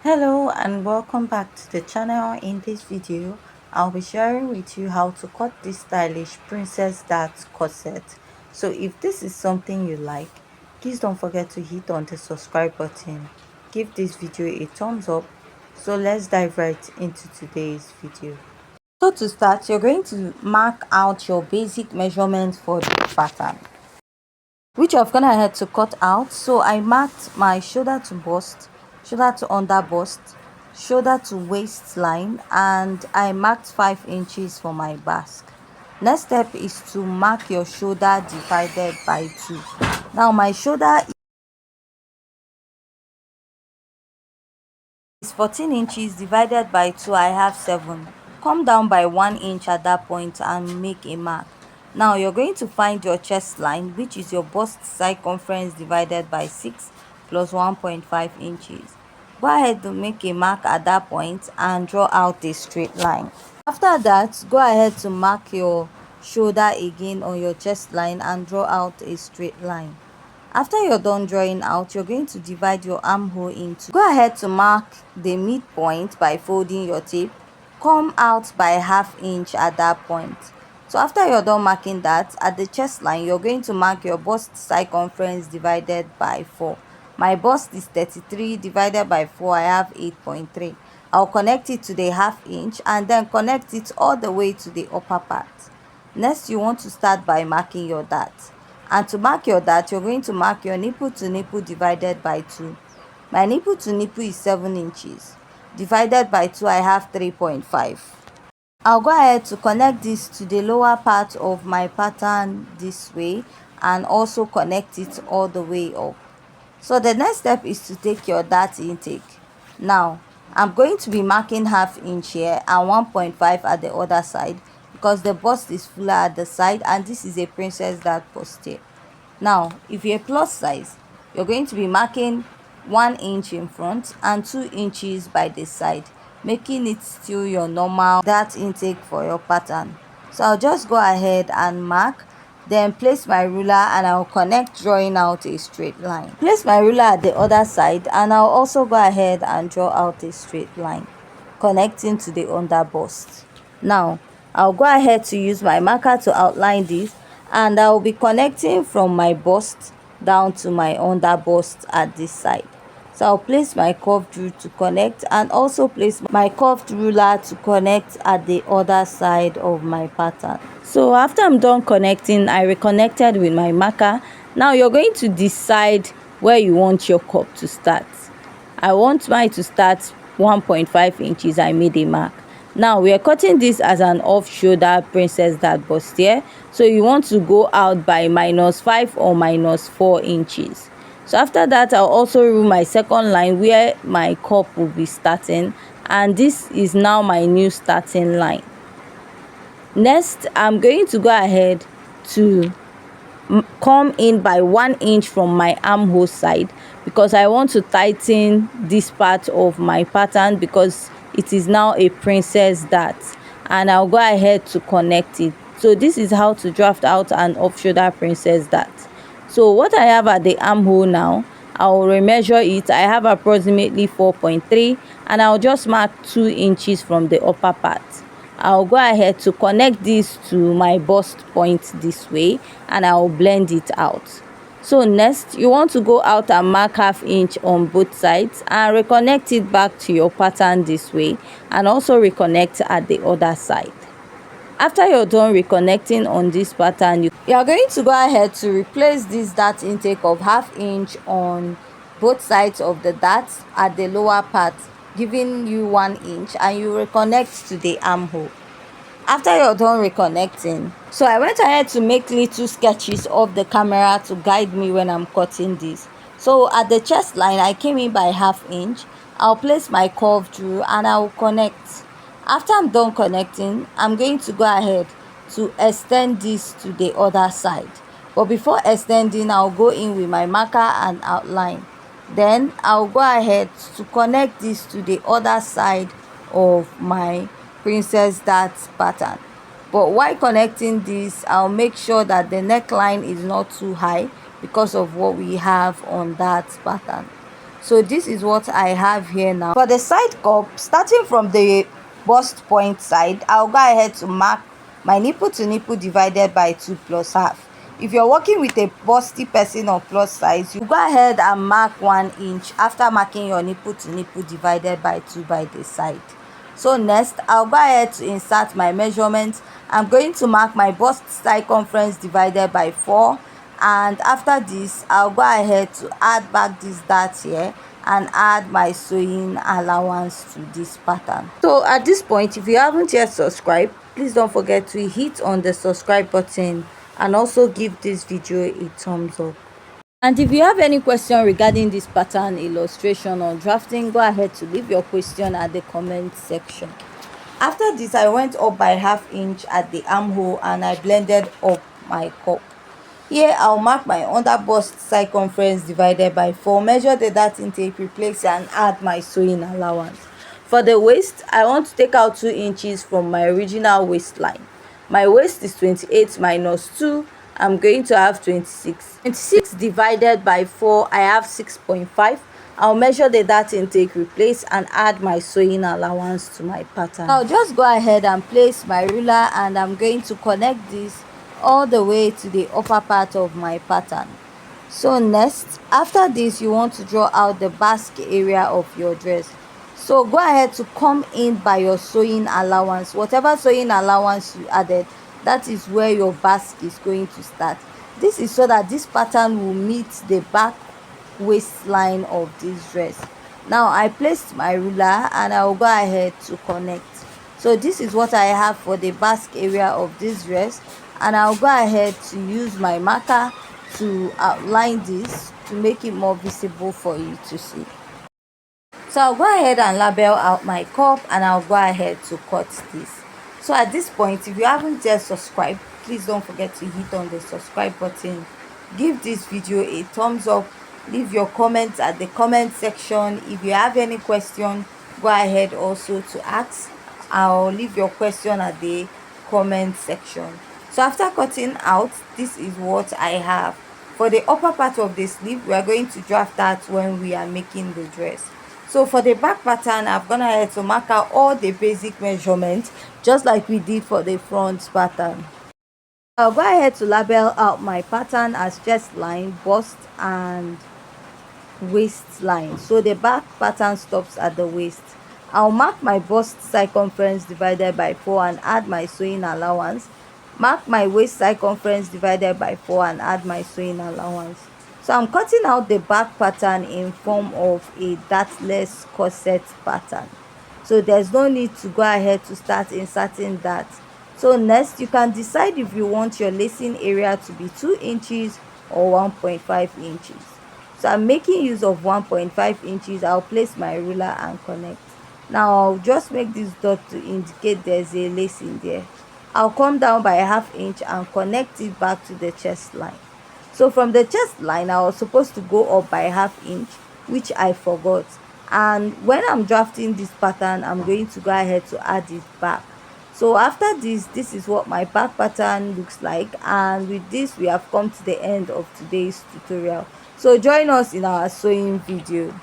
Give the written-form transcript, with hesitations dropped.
Hello and welcome back to the channel. In this video I'll be sharing with you how to cut this stylish princess dart corset. So if this is something you like, please don't forget to hit on the subscribe button, give this video a thumbs up. So let's dive right into today's video. So to start, you're going to mark out your basic measurements for the pattern, which I've gone ahead to cut out. So I marked my shoulder to bust, shoulder to under bust, shoulder to waistline, and I marked 5 inches for my basque. Next step is to mark your shoulder divided by 2. Now my shoulder is 14 inches divided by 2. I have 7. Come down by 1 inch at that point and make a mark. Now you're going to find your chest line, which is your bust circumference divided by 6 plus 1.5 inches. Go ahead to make a mark at that point and draw out a straight line. After that, go ahead to mark your shoulder again on your chest line and draw out a straight line. After you're done drawing out, you're going to divide your armhole into. Go ahead to mark the midpoint by folding your tape. Come out by ½ inch at that point. So after you're done marking that, at the chest line, you're going to mark your bust circumference divided by 4. My bust is 33 divided by 4. I have 8.3. I'll connect it to the ½ inch and then connect it all the way to the upper part. Next, you want to start by marking your dart. And to mark your dart, you're going to mark your nipple to nipple divided by 2. My nipple to nipple is 7 inches. Divided by 2, I have 3.5. I'll go ahead to connect this to the lower part of my pattern this way and also connect it all the way up. So the next step is to take your dart intake. Now, I'm going to be marking ½ inch here and 1.5 at the other side, because the bust is fuller at the side and this is a princess dart posture. Now, if you're plus size, you're going to be marking 1 inch in front and 2 inches by the side, making it still your normal dart intake for your pattern. So I'll just go ahead and mark, then place my ruler and I'll connect, drawing out a straight line. Place my ruler at the other side and I'll also go ahead and draw out a straight line, connecting to the under bust. Now I'll go ahead to use my marker to outline this, and I'll be connecting from my bust down to my under bust at this side. So I'll place my curved rule to connect and also place my curved ruler to connect at the other side of my pattern. So after I'm done connecting, I reconnected with my marker. Now you're going to decide where you want your cup to start. I want mine to start 1.5 inches. I made a mark. Now we are cutting this as an off shoulder princess dart bustier, so you want to go out by -5 or -4 inches. So after that, I'll also rule my second line where my cup will be starting, and this is now my new starting line. Next, I'm going to go ahead to come in by 1 inch from my armhole side, because I want to tighten this part of my pattern because it is now a princess dart, and I'll go ahead to connect it. So this is how to draft out an off shoulder princess dart. So what I have at the armhole now, I'll remeasure it. I have approximately 4.3 and I'll just mark 2 inches from the upper part. I'll go ahead to connect this to my bust point this way and I'll blend it out. So next, you want to go out and mark ½ inch on both sides and reconnect it back to your pattern this way, and also reconnect at the other side. After you're done reconnecting on this pattern, you are going to go ahead to replace this dart intake of ½ inch on both sides of the dart at the lower part, giving you 1 inch, and you reconnect to the armhole. After you're done reconnecting, so I went ahead to make little sketches of the camera to guide me when I'm cutting this. So at the chest line, I came in by ½ inch. I'll place my curved rule and I'll connect. After I'm done connecting, I'm going to go ahead to extend this to the other side. But before extending, I'll go in with my marker and outline. Then I'll go ahead to connect this to the other side of my princess dart pattern. But while connecting this, I'll make sure that the neckline is not too high because of what we have on that pattern. So this is what I have here now. For the side cup, starting from the bust point side, I'll go ahead to mark my nipple to nipple divided by 2 plus half. If you're working with a busty person or plus size, you go ahead and mark 1 inch after marking your nipple to nipple divided by 2 by the side. So next, I'll go ahead to insert my measurements. I'm going to mark my bust circumference divided by 4, and after this I'll go ahead to add back this dart here and add my sewing allowance to this pattern. So at this point, if you haven't yet subscribed, please don't forget to hit on the subscribe button and also give this video a thumbs up. And if you have any question regarding this pattern, illustration or drafting, go ahead to leave your question at the comment section. After this, I went up by ½ inch at the armhole and I blended up my cup. Here I'll mark my under bust circumference divided by 4, measure the dart intake, replace and add my sewing allowance. For the waist, I want to take out 2 inches from my original waistline. My waist is 28 minus 2. I'm going to have 26. 26 divided by 4, I have 6.5. I'll measure the dart intake, replace and add my sewing allowance to my pattern. I'll just go ahead and place my ruler and I'm going to connect this all the way to the upper part of my pattern. So next, after this, you want to draw out the basque area of your dress. So go ahead to come in by your sewing allowance. Whatever sewing allowance you added, that is where your basque is going to start. This is so that this pattern will meet the back waistline of this dress. Now I placed my ruler and I will go ahead to connect. So this is what I have for the basque area of this dress, and I'll go ahead to use my marker to outline this to make it more visible for you to see. So I'll go ahead and label out my cup and I'll go ahead to cut this. So at this point, if you haven't yet subscribed, please don't forget to hit on the subscribe button. Give this video a thumbs up. Leave your comments at the comment section. If you have any question, go ahead also to ask. I'll leave your question at the comment section. So after cutting out, this is what I have. For the upper part of the sleeve, we are going to draft that when we are making the dress. So for the back pattern, I've gone ahead to mark out all the basic measurements just like we did for the front pattern. I'll go ahead to label out my pattern as chest line, bust and waistline. So the back pattern stops at the waist. I'll mark my bust circumference divided by 4 and add my sewing allowance. Mark my waist circumference divided by 4 and add my sewing allowance. So I'm cutting out the back pattern in form of a dartless corset pattern. So there's no need to go ahead to start inserting that. So next, you can decide if you want your lacing area to be 2 inches or 1.5 inches. So I'm making use of 1.5 inches. I'll place my ruler and connect. Now I'll just make this dot to indicate there's a lace in there. I'll come down by ½ inch and connect it back to the chest line. So from the chest line, I was supposed to go up by ½ inch, which I forgot. And when I'm drafting this pattern, I'm going to go ahead to add it back. So after this is what my back pattern looks like. And with this, we have come to the end of today's tutorial. So join us in our sewing video.